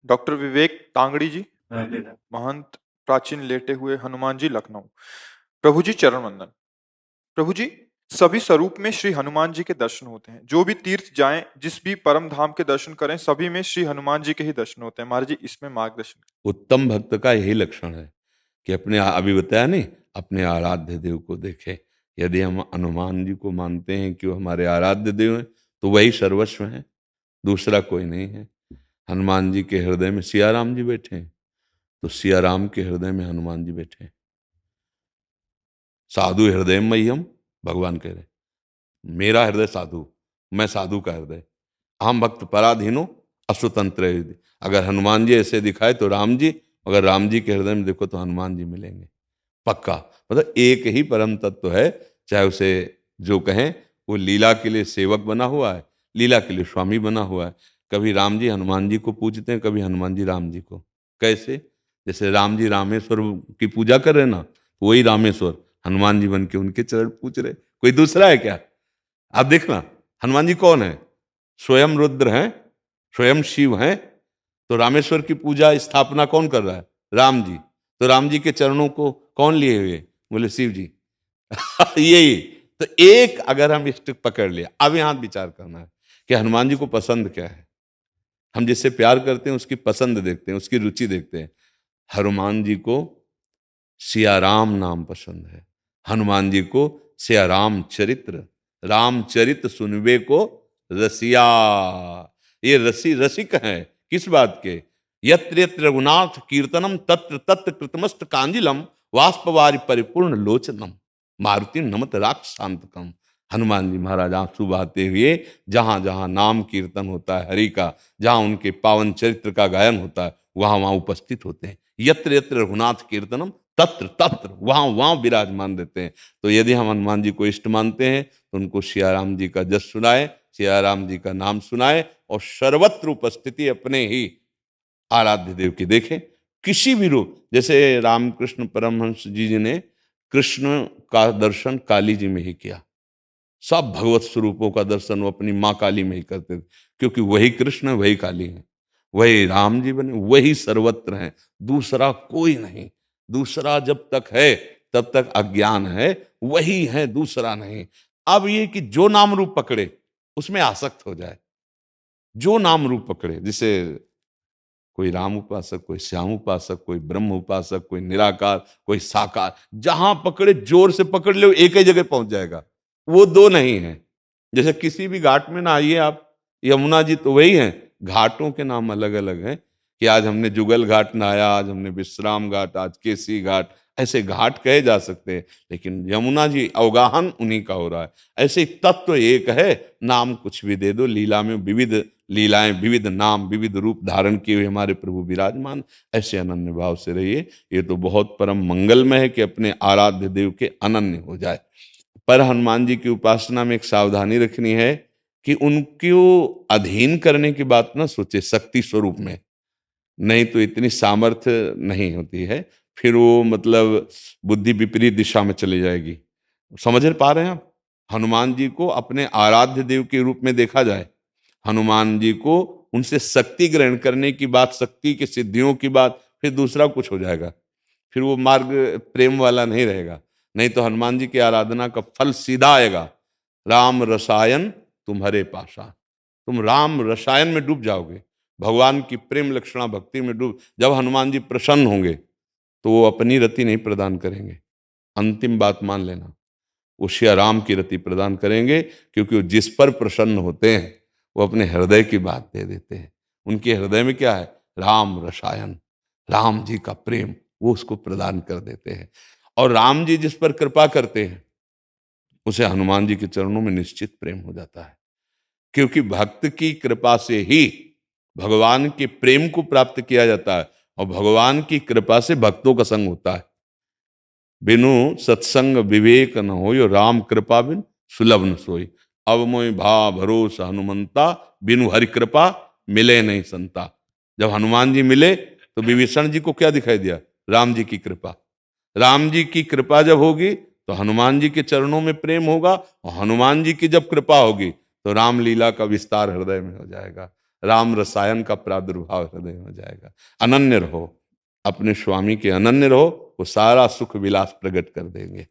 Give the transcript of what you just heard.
Doctor विवेक तांगड़ी जी, महंत प्राचीन लेटे हुए हनुमान जी, लखनऊ। प्रभु जी चरण वंदन। प्रभु जी, सभी स्वरूप में श्री हनुमान जी के दर्शन होते हैं। जो भी तीर्थ जाएं, जिस भी परम धाम के दर्शन करें, सभी में श्री हनुमान जी के ही दर्शन होते हैं। महाराज जी, इसमें मार्गदर्शन। उत्तम भक्त का यही लक्षण है कि अभी बताया नहीं, अपने आराध्य देव को देखे। यदि हम हनुमान जी को मानते हैं कि वो हमारे आराध्य देव हैं, तो वही सर्वस्व है, दूसरा कोई नहीं है। हनुमान जी के हृदय में सिया राम जी बैठे हैं, तो सिया राम के हृदय में हनुमान जी बैठे हैं। साधु हृदय मह्यम, भगवान कह रहे, मेरा हृदय साधु, मैं साधु का हृदय। हम भक्त पराधीनो अश्वतंत्र हृदय। अगर हनुमान जी ऐसे दिखाए तो राम जी, अगर राम जी के हृदय में देखो तो हनुमान जी मिलेंगे पक्का। मतलब एक ही परम तत्व है, चाहे उसे जो कहें। वो लीला के लिए सेवक बना हुआ है, लीला के लिए स्वामी बना हुआ है। कभी राम जी हनुमान जी को पूजते हैं, कभी हनुमान जी राम जी को। कैसे? जैसे राम जी रामेश्वर की पूजा कर रहे ना, वही रामेश्वर हनुमान जी बन के उनके चरण पूज रहे। कोई दूसरा है क्या? आप देखना, हनुमान जी कौन है? स्वयं रुद्र हैं, स्वयं शिव हैं। तो रामेश्वर की पूजा स्थापना कौन कर रहा है? राम जी। तो राम जी के चरणों को कौन लिए हुए? बोले शिव जी। यही तो एक, अगर हम इष्ट पकड़ लिया, अब यहां विचार करना है कि हनुमान जी को पसंद क्या है। हम जिससे प्यार करते हैं उसकी पसंद देखते हैं, उसकी रुचि देखते हैं। हनुमान जी को सिया राम नाम पसंद है। हनुमान जी को सिया राम चरित्र, रामचरित सुनवे को रसिया। ये रसिक हैं किस बात के? यत्र यत्र रघुनाथ कीर्तनम तत्र तत्र कृतमस्त कांजिलम वाष्पवारि परिपूर्ण लोचनम मारुति नमत राक्षसांतकम। हनुमान जी महाराज आंसू बहाते हुए जहां जहां नाम कीर्तन होता है हरि का, जहां उनके पावन चरित्र का गायन होता है, वहां वहां उपस्थित होते हैं। यत्र यत्र रघुनाथ कीर्तनम तत्र तत्र, वहां वहां विराजमान देते हैं। तो यदि हम हनुमान जी को इष्ट मानते हैं तो उनको सियाराम जी का जस सुनाए, सियाराम जी का नाम सुनाए, और सर्वत्र उपस्थिति अपने ही आराध्य देव की देखें। किसी भी रूप, जैसे रामकृष्ण परमहंस जी ने कृष्ण का दर्शन काली जी में ही किया। सब भगवत स्वरूपों का दर्शन वो अपनी माँ काली में ही करते थे, क्योंकि वही कृष्ण वही काली है, वही राम जी बने, वही सर्वत्र हैं, दूसरा कोई नहीं। दूसरा जब तक है तब तक अज्ञान है, वही है, दूसरा नहीं। अब ये कि जो नाम रूप पकड़े उसमें आसक्त हो जाए, जो नाम रूप पकड़े, जैसे कोई राम उपासक, कोई श्याम उपासक, कोई ब्रह्म उपासक, कोई निराकार, कोई साकार, जहां पकड़े जोर से पकड़ ले एक ही जगह पहुंच जाएगा। वो दो नहीं है। जैसे किसी भी घाट में ना आइए आप, यमुना जी तो वही हैं, घाटों के नाम अलग अलग हैं कि आज हमने जुगल घाट नहाया, आज हमने विश्राम घाट, आज केसी घाट, ऐसे घाट कहे जा सकते हैं, लेकिन यमुना जी अवगाहन उन्हीं का हो रहा है। ऐसे तत्व एक है, नाम कुछ भी दे दो, लीला में विविध लीलाएं, विविध नाम, विविध रूप धारण किए हुए हमारे प्रभु विराजमान। ऐसे अनन्य भाव से रहिए। ये तो बहुत परम मंगलमय है कि अपने आराध्य देव के अनन्य हो जाए। पर हनुमान जी की उपासना में एक सावधानी रखनी है कि उनको अधीन करने की बात ना सोचे शक्ति स्वरूप में, नहीं तो इतनी सामर्थ्य नहीं होती है, फिर वो मतलब बुद्धि विपरीत दिशा में चली जाएगी। समझ पा रहे हैं आप? हनुमान जी को अपने आराध्य देव के रूप में देखा जाए, हनुमान जी को उनसे शक्ति ग्रहण करने की बात, शक्ति की सिद्धियों की बात, फिर दूसरा कुछ हो जाएगा, फिर वो मार्ग प्रेम वाला नहीं रहेगा। नहीं तो हनुमान जी की आराधना का फल सीधा आएगा, राम रसायन तुम्हारे पासा। तुम राम रसायन में डूब जाओगे, भगवान की प्रेम लक्षणा भक्ति में डूब। जब हनुमान जी प्रसन्न होंगे तो वो अपनी रति नहीं प्रदान करेंगे, अंतिम बात मान लेना, वो श्री राम की रति प्रदान करेंगे, क्योंकि वो जिस पर प्रसन्न होते हैं वो अपने हृदय की बात दे देते हैं। उनके हृदय में क्या है? राम रसायन, राम जी का प्रेम, वो उसको प्रदान कर देते हैं। और राम जी जिस पर कृपा करते हैं उसे हनुमान जी के चरणों में निश्चित प्रेम हो जाता है, क्योंकि भक्त की कृपा से ही भगवान के प्रेम को प्राप्त किया जाता है, और भगवान की कृपा से भक्तों का संग होता है। बिनु सत्संग विवेक न होय, राम कृपा बिन सुलभ न सोई। अब मोय भा भरोसा हनुमंता, बिनु हरि कृपा मिले नहीं संता। जब हनुमान जी मिले तो विभीषण जी को क्या दिखाई दिया? राम जी की कृपा। राम जी की कृपा जब होगी तो हनुमान जी के चरणों में प्रेम होगा, और हनुमान जी की जब कृपा होगी तो रामलीला का विस्तार हृदय में हो जाएगा। राम रसायन का प्रादुर्भाव हृदय में हो जाएगा। अनन्य रहो, अपने स्वामी के अनन्य रहो, वो सारा सुख विलास प्रकट कर देंगे।